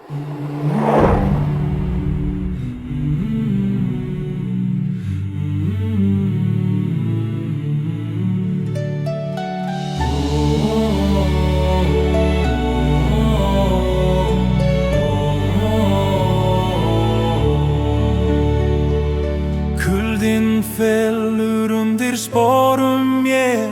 Kuldinn fellur undir sporum mér,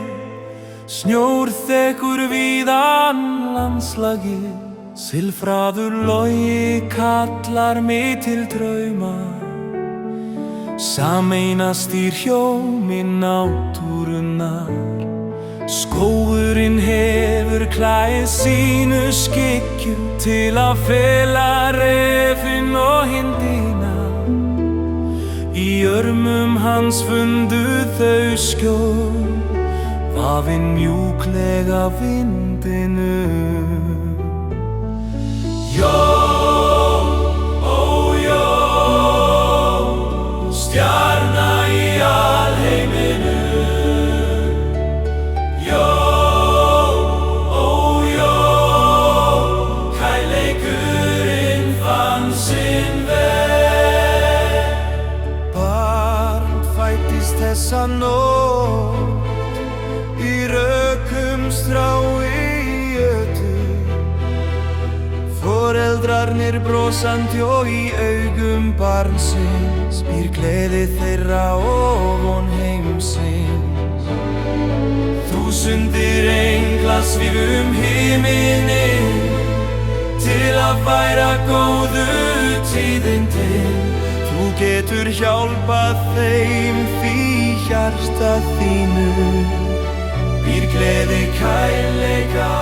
snjór þekur víðan landslagið. Silfraður logi kallar mig til drauma, sameinast í hljómi náttúrunnar. Skógurinn hefur klæð sínu skikkju til að fela refinn og hindina. Í örmum hans fundu þau skjól, vafin mjúklega vindinum. Jól, ó jól, stjarna í alheiminum. Jól, ó jól, kærleikurinn fann sinn veg. Barn fæddist þessa nótt í rökum strái í ötu. Foreldrarnir brosandi og í augum barnsins býr gleði þeirra og von heimsins. Þúsundir engla svífu himininn til að færa góðu tíðindin. Þú getur hjálpað þeim því hjarta þínu býr gleði, kærleika.